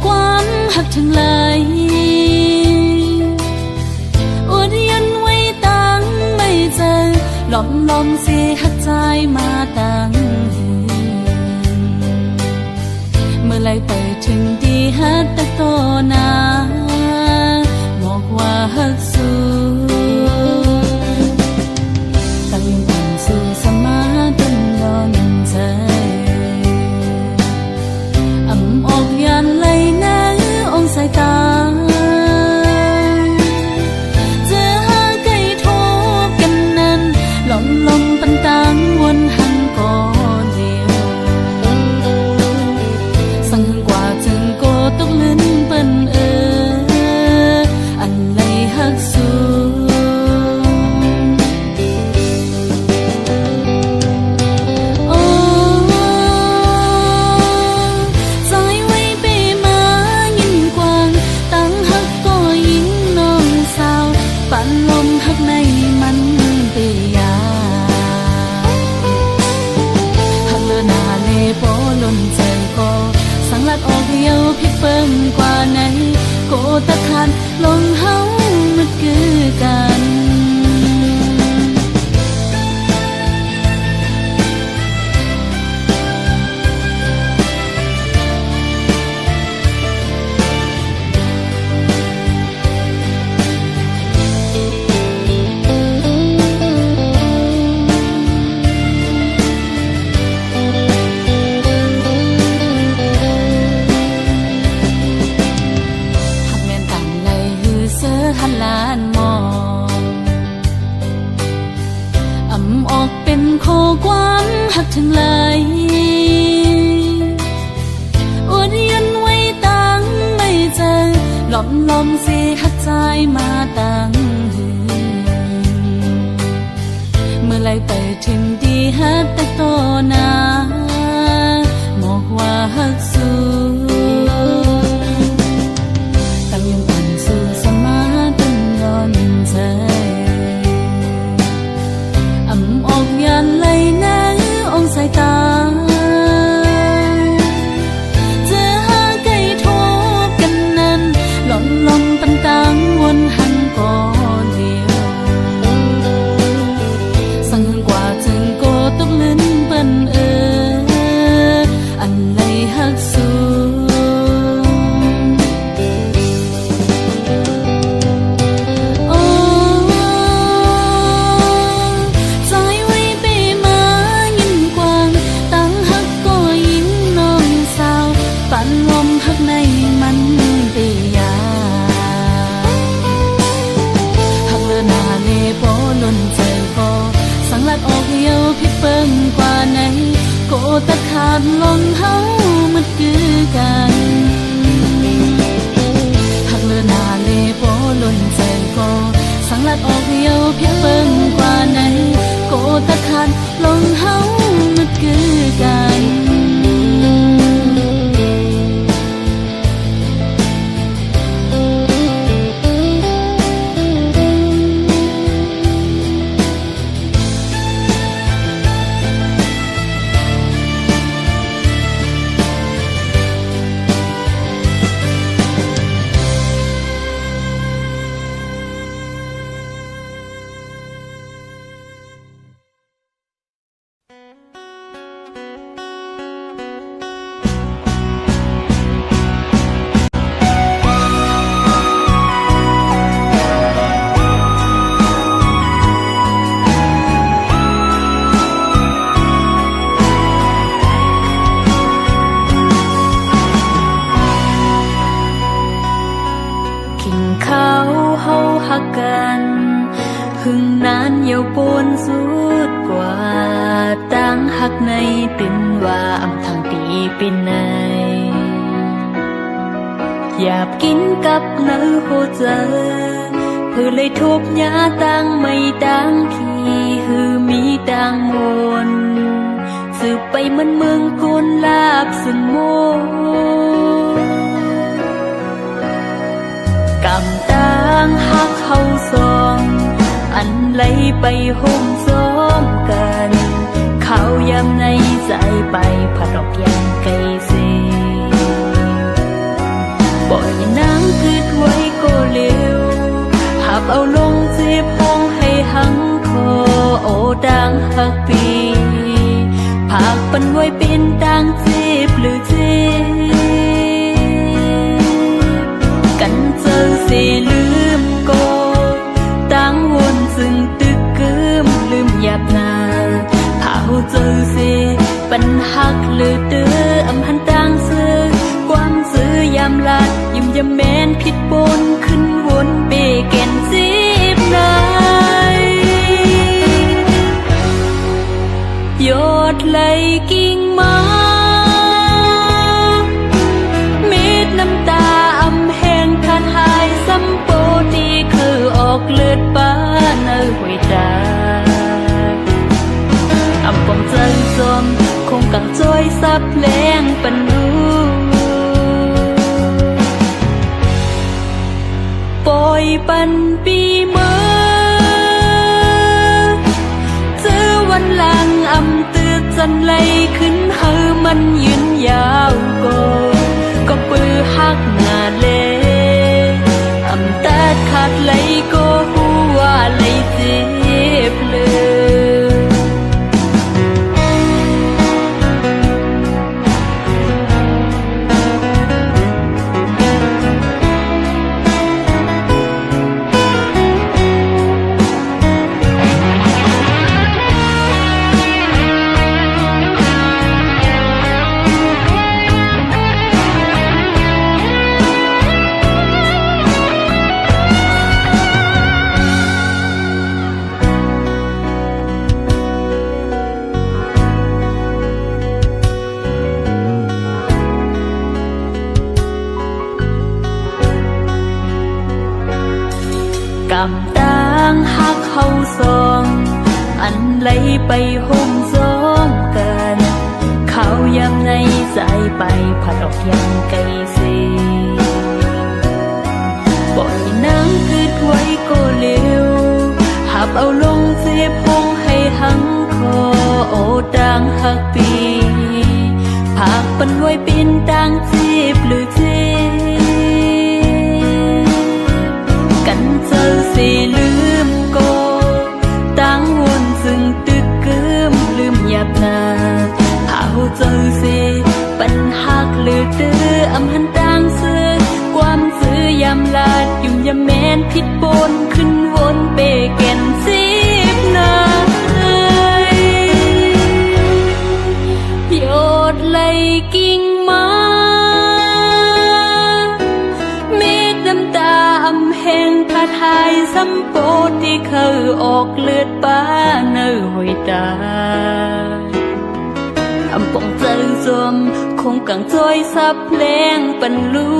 ความหักทั้งหลายอดยันไว้ตั้งไม่เจอหลอมเสียหักใจมาตั้งเมื่อไรไปถึงดีฮักแต่โตนาบอกว่าฮักสู้ตั้งยังอ่อนสู่สมาดันย้อนใจอำออกยันไหลน้าองสายตาเจอหาไก่ทบกันนั้นลมปันตังวนหันก่อนเดียวสั่งกว่าจึงโกตกลิ้นเปิ้นอันไหลฮักสู้พิเปิ้งกว่าไหนโกตะคันลงเฮามันคือกันลานมองอำออกเป็นข้อความหักทั้งหลายอดยันไว้ตั้งไม่เจอหลอมเสียหักใจมาตั้งเมื่อไรไปถึงดีฮักแต่โตนาบอกว่าฮักสู้ตั้งยังอ่อนสู่สมาใจอำออกยันไหลน้าองสายตาเจอหาไก่ทบกันนั้นลมปันตังวนหันก่อนเดียวสั่งกว่าจึงโกตกลิ้นเปิ้นอันไหลฮักสู้พิเปิ้งกว่าไหนโกตะขาดลงเฮามันคือกันหักเลือนาเลโปล้นใจก็สังลัดออกเดียวพิเปิ้งกว่าไหนโกตะขาดลงเฮามันคือกันหึงนานเยาวปนสุดกว่าตั้งหักในเป็นว่าอำทางตีเป็นในอยากกินกับเนื้อโหเจอเพื่อเลยทุบยาตั้งไม่ตั้งพี่หือมีตั้งมนสืบไปมันเมืองคนลาบสึงโมกำตั้งหักเขาสองอันไหลไปห่มซ้อมกันข้าวยำในใจไปผัดดอกยางไก่เส ต่างหักปีผากปันไว้เป็นต่างเจ็บหรือเจ็บกันเจอเสลืมโกต่างวนซึ่งตึกกึมลืมหยาบนาเผาเจอเสปันหักหรือเด้ออำหันต่างซื้อความซื้อยามลาดยิ้มยามแม้นผิดปนขึ้นวนเบแก่นสิบนายโยดไหลกิ่งมาเม็ดน้ำตาอำแห้งขาดหายซ้ำโปที่คือออกเลือดป้าเนื้อหวยตาอำปองใจจมคงกังจ้อยซับแรงปันรู้ปล่อยปันปีเมื่อเจอวันหลังอำตืดจันไหลขึ้นเฮามันยืนยาวก็ปือหักหน้าเลอำตัดขาดไหลก็หัวไหลเจ็บเลยกำต่างหักเขาสองอันไหลไปห่มซ้อมกันเขายำในใจไปผัดออกยังไกลเสีปล่อยน้ำคืดไว้ก็เร็วหับเอาลงเจ็บห้องให้หังคอโอต่างหักปีผากปันไว้เป็นต่างเจ็บหรือเจ็บกันเจอเสลืมโกต่างวนซึ่งตึกกึมลืมหยาบนาเผาเจอเสปันหักหรือเด้ออำหันต่างซื้อความซื้อยามลาดยุ่มยามแม้นผิดปนขึ้นวนเบแก่นสิบนายโยดไหลกิ่งมาเม็ดน้ำตาอำแห้งขาดหายซ้ำโปที่เคยออกเลือดป้าเนื้อหวยตาอำปองใจจมคงกังจ้อยซับแรงปันลู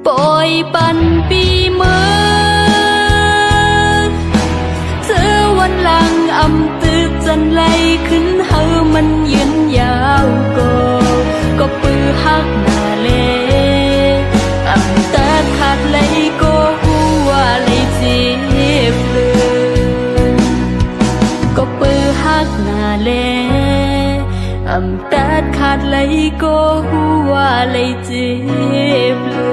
ปล่อยปันปีเมื่อเจอวันหลังอำตืดจันไหลขึ้นเฮามันยืนยาวก็ปือหักหน้าเลอำตัดขาดไหลก็หัวไหลเจ็บเลยก็ปือหักหน้าเลอำตัดขาดไหลก็หัวไหลเจ็บเลย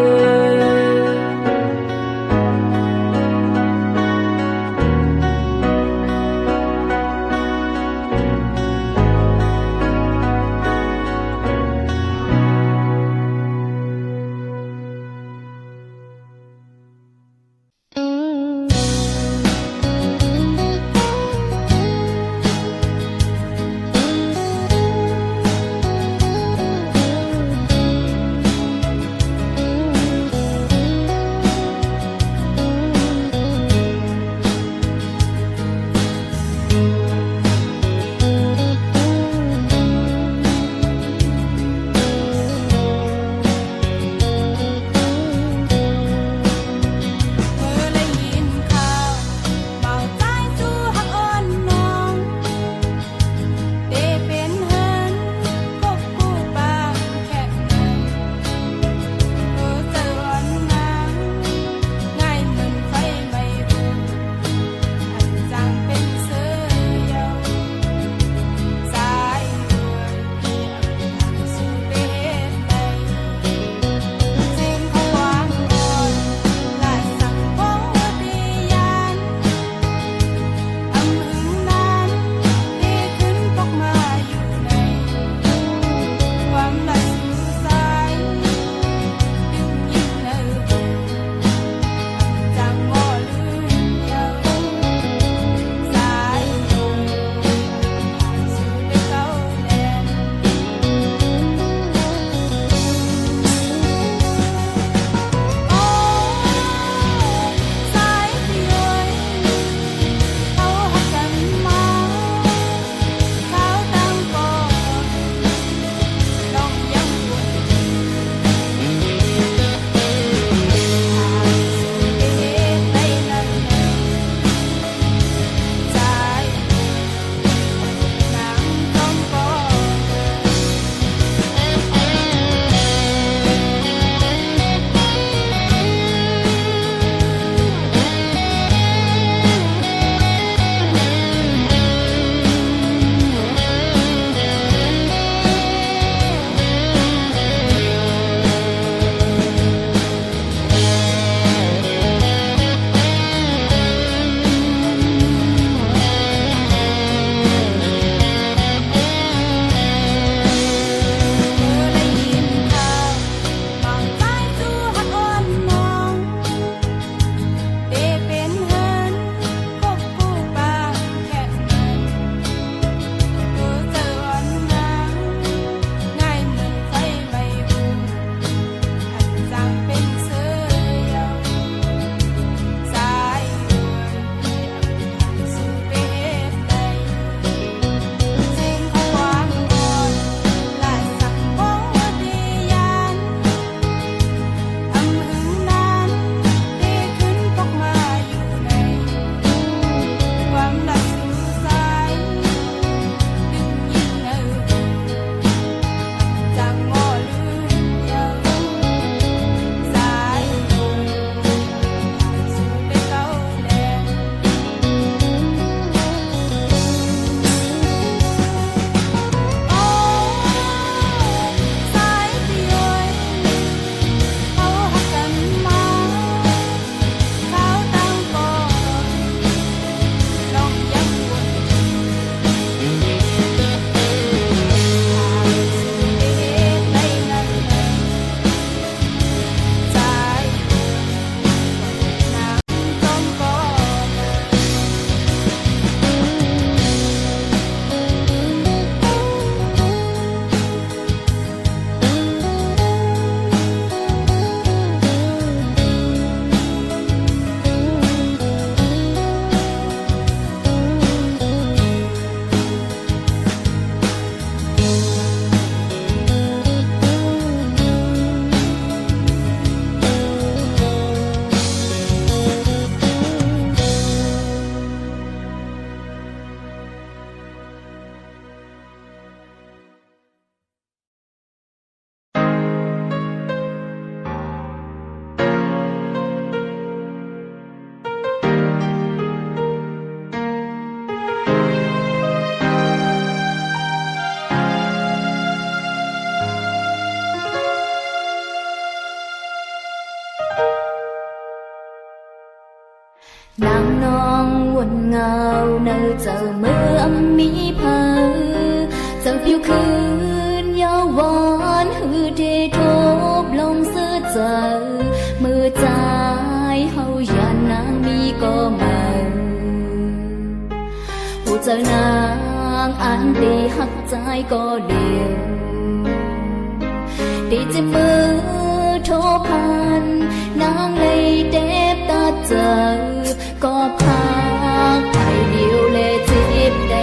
บิวคืนยาววานหือเททบลงเสื้อเจอมือใจเฮาอย่านางมีก็มาผู้เจอนางอันดีหักใจก็เดียวดีจิมือโทพันนางเลยเด็บตาเจอก็พาไปเดียวเลยจิบได้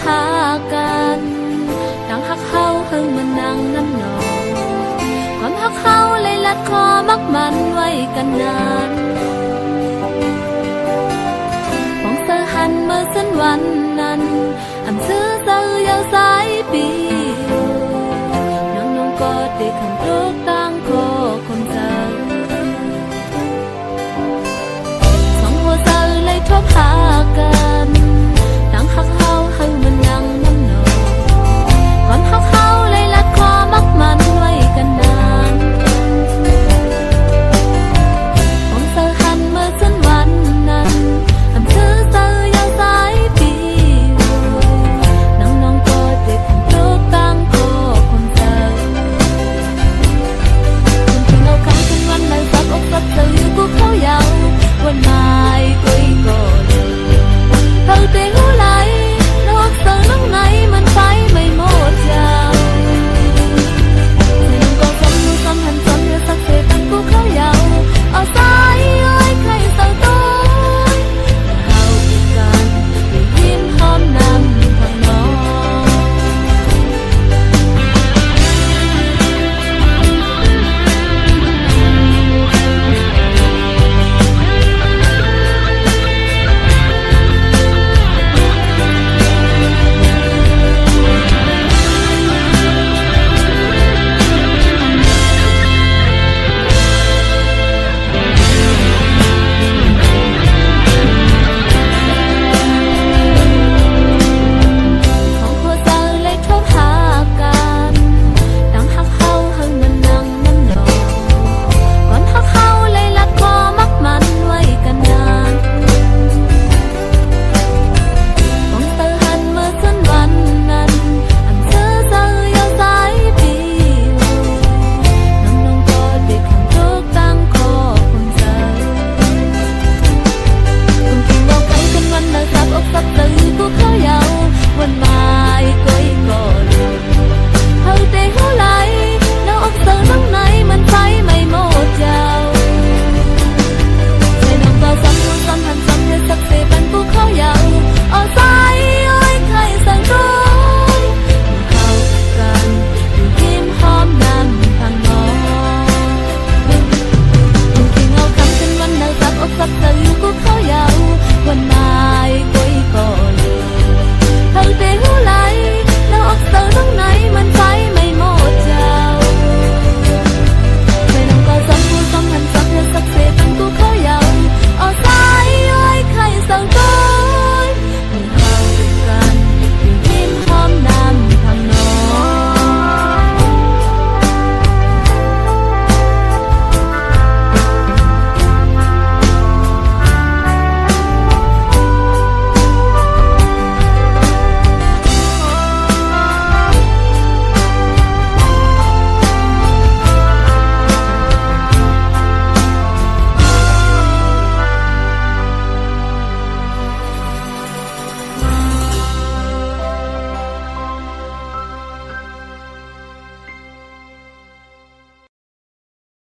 พากันดังฮักเฮาเฮงมันนั่งน้ำนองความฮักเฮาเลยลัดคอมักมันไว้กันนานของเธอหันเมื่อสันวันนั้นอำซื้อ